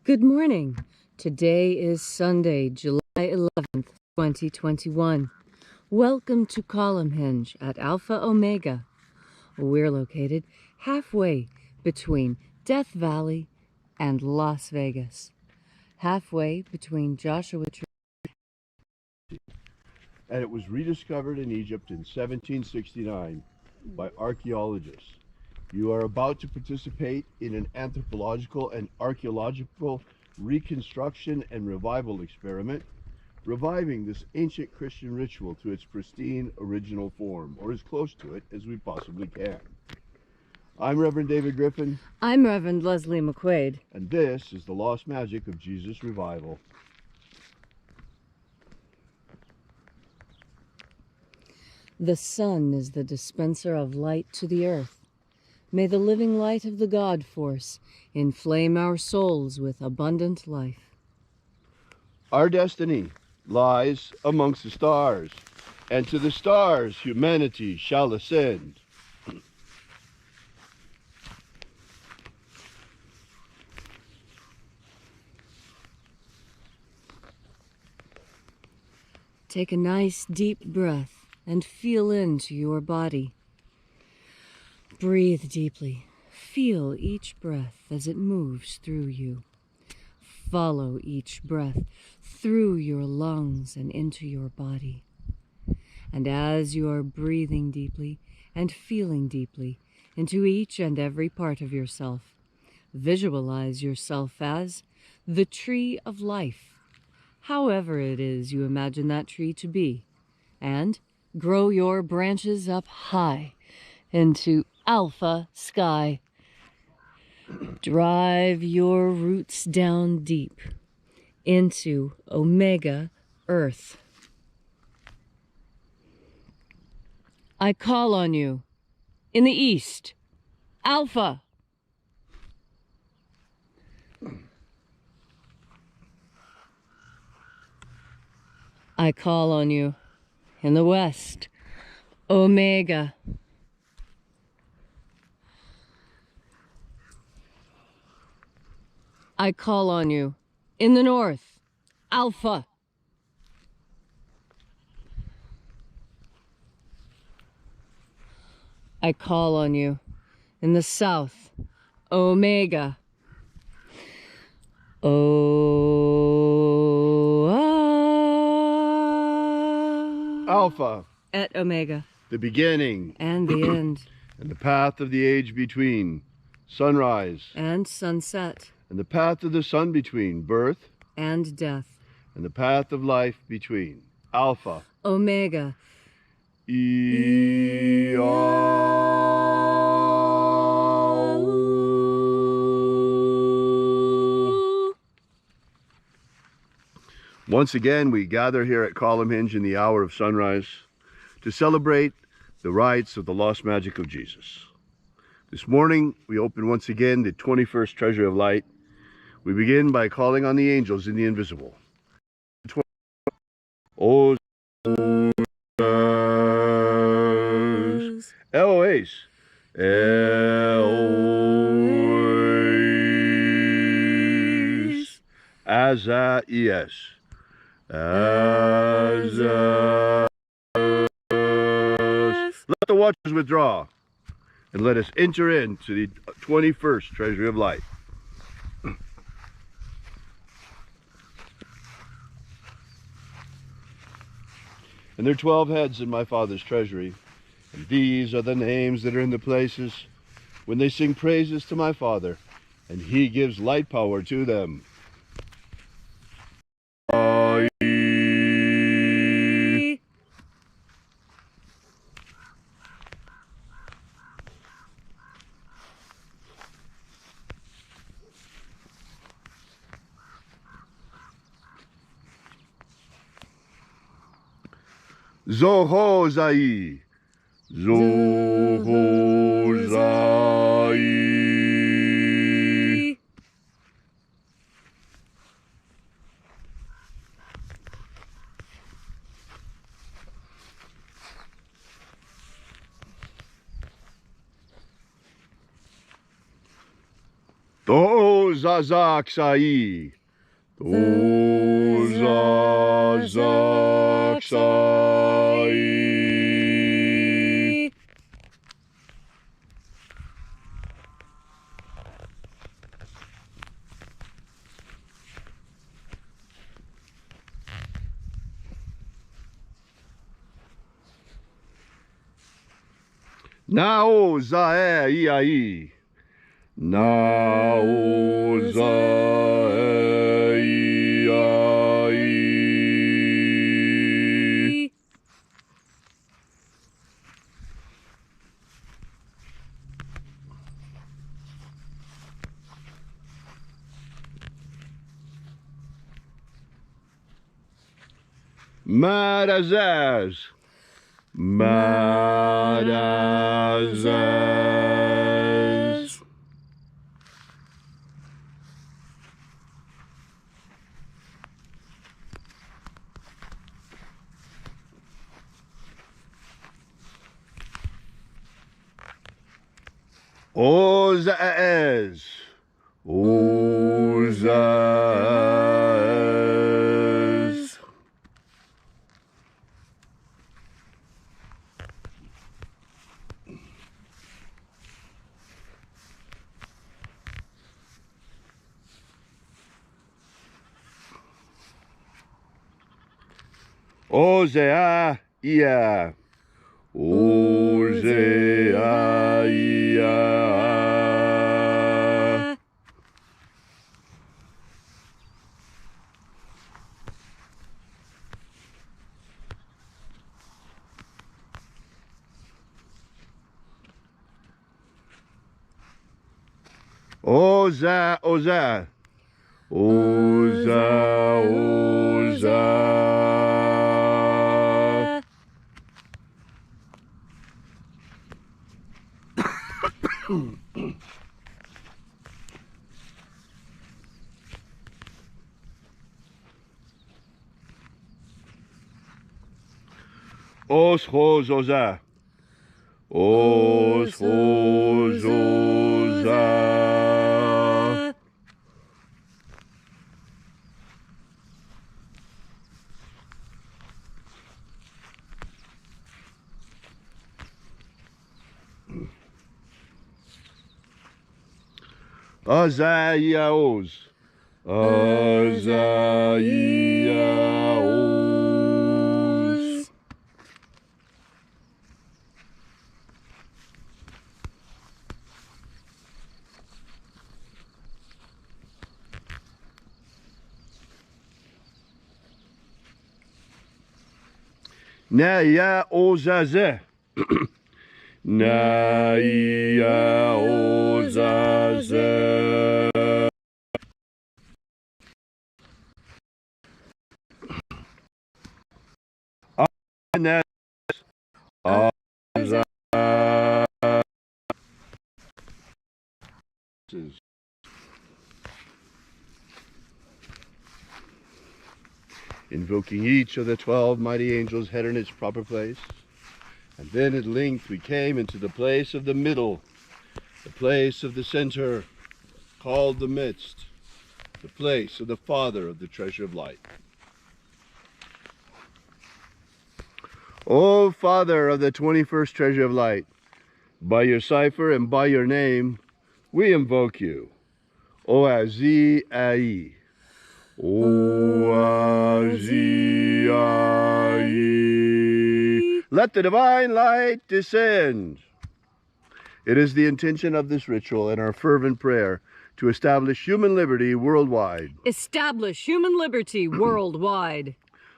Good morning. Today is Sunday, July 11th, 2021. Welcome to Column Hinge at Alpha Omega. We're located halfway between Death Valley and Las Vegas. Halfway between Joshua Tree. And it was rediscovered in Egypt in 1769 by archaeologists. You are about to participate in an anthropological and archaeological reconstruction and revival experiment, reviving this ancient Christian ritual to its pristine original form, or as close to it as we possibly can. I'm Reverend David Griffin. I'm Reverend Leslie McQuaid. And this is the Lost Magic of Jesus Revival. The sun is the dispenser of light to the earth. May the living light of the God Force inflame our souls with abundant life. Our destiny lies amongst the stars, and to the stars humanity shall ascend. Take a nice deep breath and feel into your body. Breathe deeply. Feel each breath as it moves through you. Follow each breath through your lungs and into your body. And as you are breathing deeply and feeling deeply into each and every part of yourself, visualize yourself as the tree of life, however it is you imagine that tree to be, and grow your branches up high into alpha sky. Drive your roots down deep into omega earth. I call on you in the east, alpha. I call on you in the west, omega. I call on you in the north, alpha. I call on you in the south, omega. Alpha. Et omega. The beginning. And the end. And the path of the age between. Sunrise. And sunset. And the path of the sun between. Birth. And death. And the path of life between. Alpha. Omega. Once again, we gather here at Column Hinge in the hour of sunrise to celebrate the rites of the lost magic of Jesus. This morning, we open once again the 21st Treasure of Light. We begin by calling on the angels in the invisible. Os Eloes, Eloes, Azaies, Azaies. Let the watchers withdraw, and let us enter into the 21st Treasury of Light. And there are 12 heads in my Father's treasury, and these are the names that are in the places when they sing praises to my Father, and He gives light power to them. Zohozai, Zohozai. Tozazaksai. Tozazaksai. Nao zae iai. Nao zae iai. Madazaz. Madazaz. Ozaz. Ozaz. Ozea ia. Ozea ia. Oza, oza. Oza, oza. Os, hos, oza. Os, hos, oza. Azaiaos. Azaiaos. Naia ozaze. Naia ozaze. Anes. Azaz. Invoking each of the 12 mighty angels head in its proper place. And then at length we came into the place of the middle, the place of the center, called the midst, the place of the Father of the treasure of light. O Father of the 21st treasure of light, by your cipher and by your name, we invoke you. O-Azi Ai. O-Azi Ai. Let the divine light descend. It is the intention of this ritual and our fervent prayer to establish human liberty worldwide. Establish human liberty worldwide.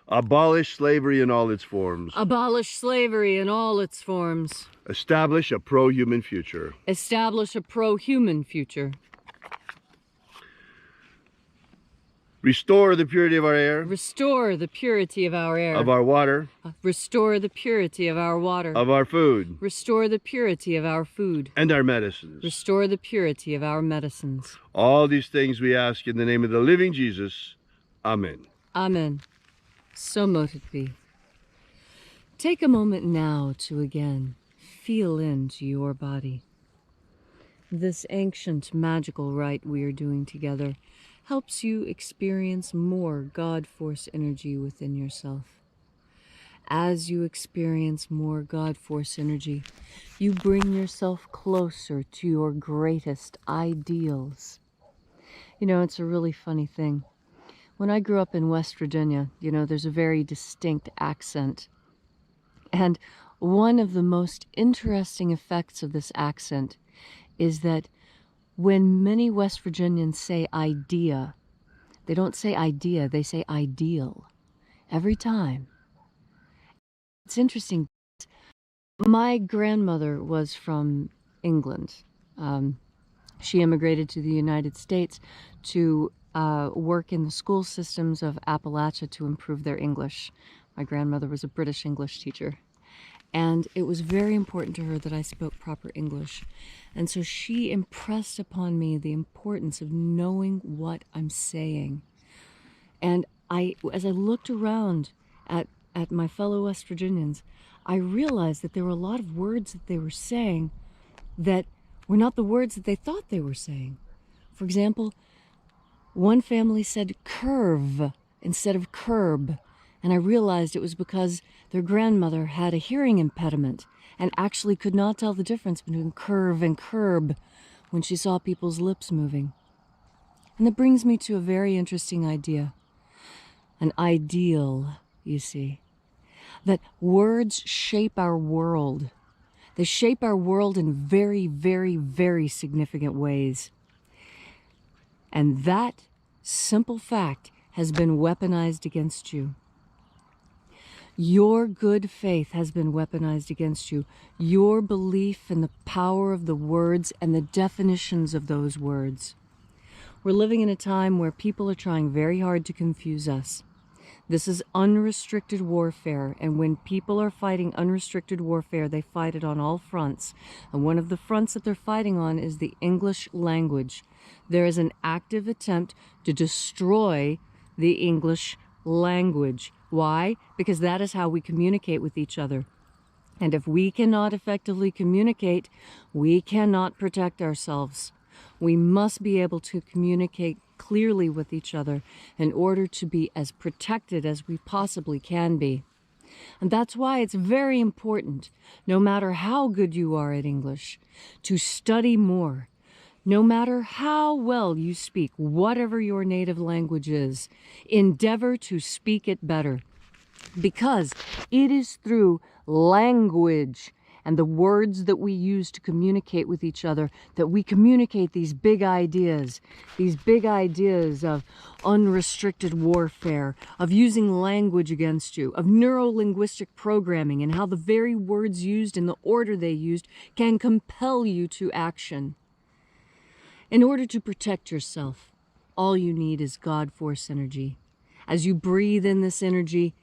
Abolish slavery in all its forms. Abolish slavery in all its forms. Establish a pro-human future. Establish a pro-human future. Restore the purity of our air. Restore the purity of our air. Of our water. Restore the purity of our water. Of our food. Restore the purity of our food. And our medicines. Restore the purity of our medicines. All these things we ask in the name of the living Jesus. Amen. Amen. So mote it be. Take a moment now to again feel into your body. This ancient magical rite we are doing together helps you experience more God Force energy within yourself. As you experience more God Force energy, you bring yourself closer to your greatest ideals. You know, it's a really funny thing. When I grew up in West Virginia, you know, there's a very distinct accent. And one of the most interesting effects of this accent is that when many West Virginians say idea, they don't say idea, they say ideal. Every time. It's interesting. My grandmother was from England. She immigrated to the United States to work in the school systems of Appalachia to improve their English. My grandmother was a British English teacher. And it was very important to her that I spoke proper English. And so she impressed upon me the importance of knowing what I'm saying. And as I looked around at my fellow West Virginians, I realized that there were a lot of words that they were saying that were not the words that they thought they were saying. For example, one family said curve instead of curb. And I realized it was because their grandmother had a hearing impediment and actually could not tell the difference between curve and curb when she saw people's lips moving. And that brings me to a very interesting idea. An ideal, you see. That words shape our world. They shape our world in very, very, very significant ways. And that simple fact has been weaponized against you. Your good faith has been weaponized against you. Your belief in the power of the words and the definitions of those words. We're living in a time where people are trying very hard to confuse us. This is unrestricted warfare, and when people are fighting unrestricted warfare, they fight it on all fronts. And one of the fronts that they're fighting on is the English language. There is an active attempt to destroy the English language. Why? Because that is how we communicate with each other. And if we cannot effectively communicate, we cannot protect ourselves. We must be able to communicate clearly with each other in order to be as protected as we possibly can be. And that's why it's very important, no matter how good you are at English, to study more. No matter how well you speak, whatever your native language is, endeavor to speak it better. Because it is through language and the words that we use to communicate with each other that we communicate these big ideas of unrestricted warfare, of using language against you, of neuro-linguistic programming, and how the very words used and the order they used can compel you to action. In order to protect yourself, all you need is God Force energy. As you breathe in this energy,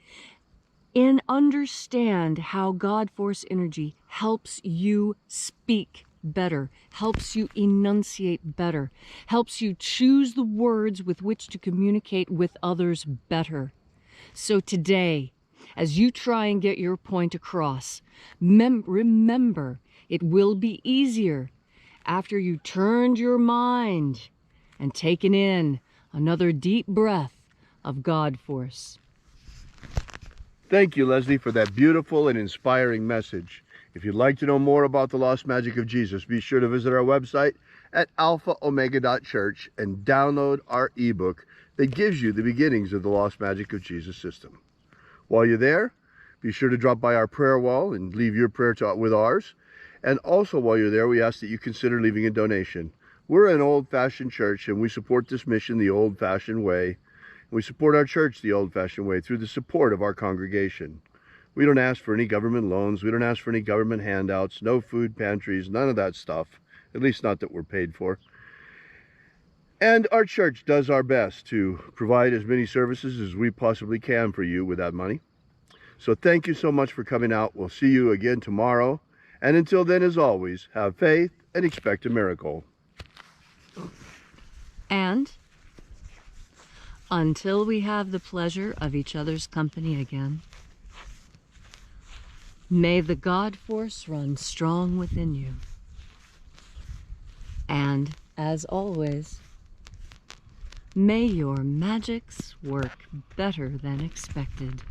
understand how God Force energy helps you speak better, helps you enunciate better, helps you choose the words with which to communicate with others better. So today, as you try and get your point across, remember, it will be easier after you turned your mind and taken in another deep breath of God Force. Thank you, Leslie, for that beautiful and inspiring message. If you'd like to know more about the Lost Magic of Jesus, be sure to visit our website at alphaomega.church and download our ebook that gives you the beginnings of the Lost Magic of Jesus system. While you're there, be sure to drop by our prayer wall and leave your prayer with ours. And also while you're there, we ask that you consider leaving a donation. We're an old-fashioned church, and we support this mission the old-fashioned way. We support our church the old-fashioned way through the support of our congregation. We don't ask for any government loans. We don't ask for any government handouts, no food pantries, none of that stuff, at least not that we're paid for. And our church does our best to provide as many services as we possibly can for you with that money. So thank you so much for coming out. We'll see you again tomorrow. And until then, as always, have faith and expect a miracle. And until we have the pleasure of each other's company again, may the God Force run strong within you. And, as always, may your magics work better than expected.